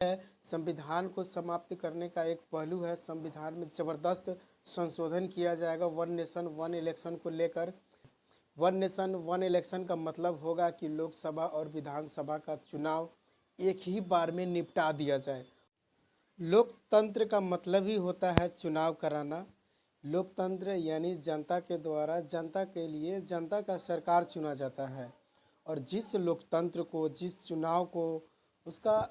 संविधान को समाप्त करने का एक पहलू है। संविधान में ज़बरदस्त संशोधन किया जाएगा वन नेशन वन इलेक्शन को लेकर। वन नेशन वन इलेक्शन का मतलब होगा कि लोकसभा और विधानसभा का चुनाव एक ही बार में निपटा दिया जाए। लोकतंत्र का मतलब ही होता है चुनाव कराना। लोकतंत्र यानी जनता के द्वारा जनता के लिए जनता का सरकार चुना जाता है। और जिस लोकतंत्र को, जिस चुनाव को उसका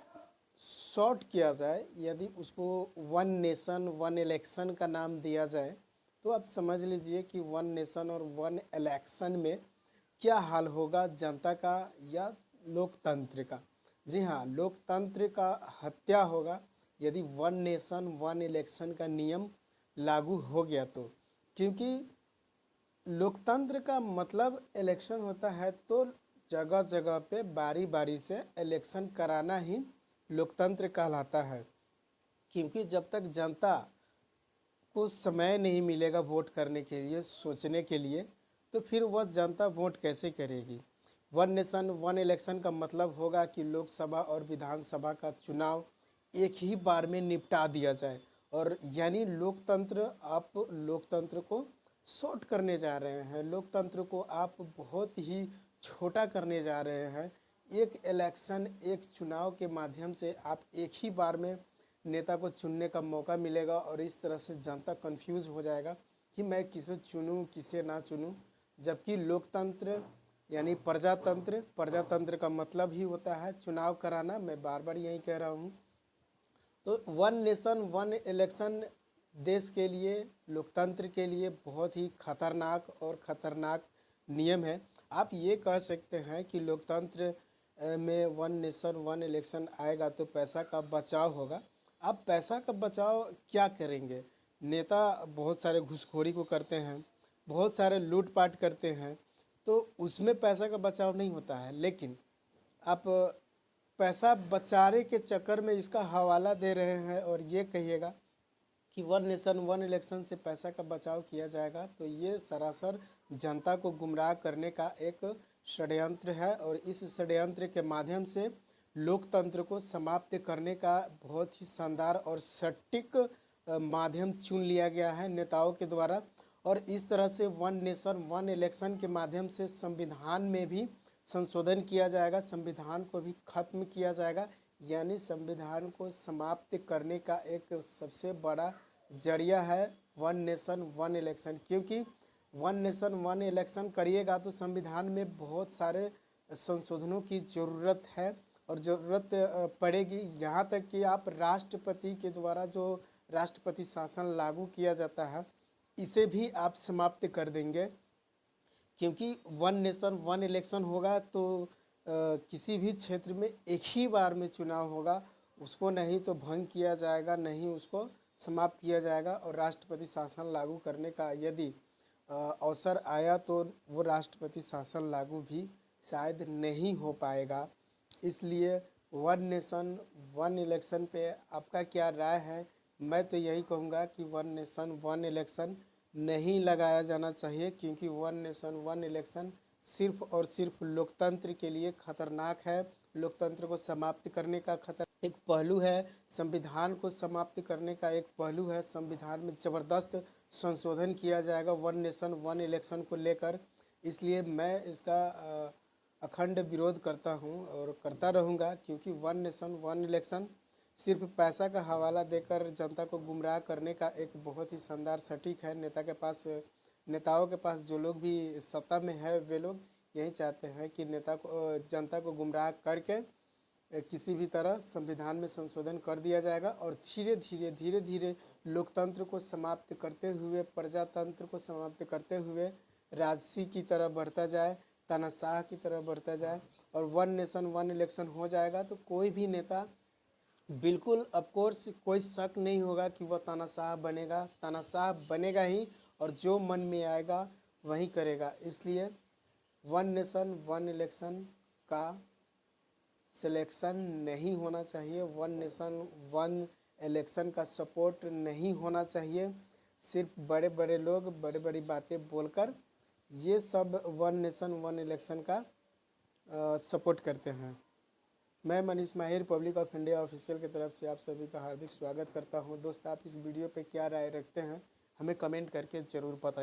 शॉर्ट किया जाए, यदि उसको वन नेशन वन इलेक्शन का नाम दिया जाए, तो आप समझ लीजिए कि वन नेशन और वन इलेक्शन में क्या हाल होगा जनता का या लोकतंत्र का। जी हाँ, लोकतंत्र का हत्या होगा यदि वन नेशन वन इलेक्शन का नियम लागू हो गया तो। क्योंकि लोकतंत्र का मतलब इलेक्शन होता है, तो जगह जगह पे बारी बारी से इलेक्शन कराना ही लोकतंत्र कहलाता है। क्योंकि जब तक जनता को समय नहीं मिलेगा वोट करने के लिए, सोचने के लिए, तो फिर वह जनता वोट कैसे करेगी। वन नेशन वन इलेक्शन का मतलब होगा कि लोकसभा और विधानसभा का चुनाव एक ही बार में निपटा दिया जाए। और यानी लोकतंत्र, आप लोकतंत्र को शॉर्ट करने जा रहे हैं, लोकतंत्र को आप बहुत ही छोटा करने जा रहे हैं। एक इलेक्शन, एक चुनाव के माध्यम से आप एक ही बार में नेता को चुनने का मौका मिलेगा और इस तरह से जनता कंफ्यूज हो जाएगा कि मैं किसे चुनूं किसे ना चुनूं। जबकि लोकतंत्र यानी प्रजातंत्र, प्रजातंत्र का मतलब ही होता है चुनाव कराना। मैं बार बार यही कह रहा हूँ। तो वन नेशन वन इलेक्शन देश के लिए, लोकतंत्र के लिए बहुत ही खतरनाक और ख़तरनाक नियम है। आप ये कह सकते हैं कि लोकतंत्र में वन नेशन वन इलेक्शन आएगा तो पैसा का बचाव होगा। आप पैसा का बचाव क्या करेंगे? नेता बहुत सारे घूसखोरी को करते हैं, बहुत सारे लूटपाट करते हैं, तो उसमें पैसा का बचाव नहीं होता है। लेकिन आप पैसा बचाने के चक्कर में इसका हवाला दे रहे हैं और ये कहिएगा कि वन नेशन वन इलेक्शन से पैसा का बचाव किया जाएगा, तो ये सरासर जनता को गुमराह करने का एक षड्यंत्र है। और इस षड्यंत्र के माध्यम से लोकतंत्र को समाप्त करने का बहुत ही शानदार और सटीक माध्यम चुन लिया गया है नेताओं के द्वारा। और इस तरह से वन नेशन वन इलेक्शन के माध्यम से संविधान में भी संशोधन किया जाएगा, संविधान को भी खत्म किया जाएगा। यानी संविधान को समाप्त करने का एक सबसे बड़ा जरिया है वन नेशन वन इलेक्शन। क्योंकि वन नेशन वन इलेक्शन करिएगा तो संविधान में बहुत सारे संशोधनों की ज़रूरत है और ज़रूरत पड़ेगी। यहाँ तक कि आप राष्ट्रपति के द्वारा जो राष्ट्रपति शासन लागू किया जाता है, इसे भी आप समाप्त कर देंगे। क्योंकि वन नेशन वन इलेक्शन होगा तो किसी भी क्षेत्र में एक ही बार में चुनाव होगा, उसको नहीं तो भंग किया जाएगा, नहीं उसको समाप्त किया जाएगा। और राष्ट्रपति शासन लागू करने का यदि अवसर आया तो वो राष्ट्रपति शासन लागू भी शायद नहीं हो पाएगा। इसलिए वन नेशन वन इलेक्शन पे आपका क्या राय है? मैं तो यही कहूँगा कि वन नेशन वन इलेक्शन नहीं लगाया जाना चाहिए। क्योंकि वन नेशन वन इलेक्शन सिर्फ और सिर्फ लोकतंत्र के लिए खतरनाक है। लोकतंत्र को समाप्त करने का एक पहलू है, संविधान को समाप्त करने का एक पहलू है। संविधान में ज़बरदस्त संशोधन किया जाएगा वन नेशन वन इलेक्शन को लेकर। इसलिए मैं इसका अखंड विरोध करता हूं और करता रहूंगा। क्योंकि वन नेशन वन इलेक्शन सिर्फ पैसा का हवाला देकर जनता को गुमराह करने का एक बहुत ही शानदार सटीक है। नेताओं के पास जो लोग भी सत्ता में है, वे लोग यही चाहते हैं कि जनता को गुमराह करके किसी भी तरह संविधान में संशोधन कर दिया जाएगा और धीरे धीरे लोकतंत्र को समाप्त करते हुए, प्रजातंत्र को समाप्त करते हुए राजसी की तरह बढ़ता जाए, तानाशाह की तरह बढ़ता जाए। और वन नेशन वन इलेक्शन हो जाएगा तो कोई भी नेता, बिल्कुल ऑफ कोर्स कोई शक नहीं होगा कि वह तानाशाह बनेगा, तानाशाह बनेगा ही और जो मन में आएगा वही करेगा। इसलिए वन नेशन वन इलेक्शन का सिलेक्शन नहीं होना चाहिए, वन नेशन वन इलेक्शन का सपोर्ट नहीं होना चाहिए। सिर्फ बड़े बड़े लोग बड़ी बड़ी बातें बोलकर ये सब वन नेशन वन इलेक्शन का सपोर्ट करते हैं। मैं मनीष माहिर पब्लिक ऑफ इंडिया ऑफिशियल की तरफ से आप सभी का हार्दिक स्वागत करता हूं। दोस्त, आप इस वीडियो पे क्या राय रखते हैं हमें कमेंट करके ज़रूर बताइए।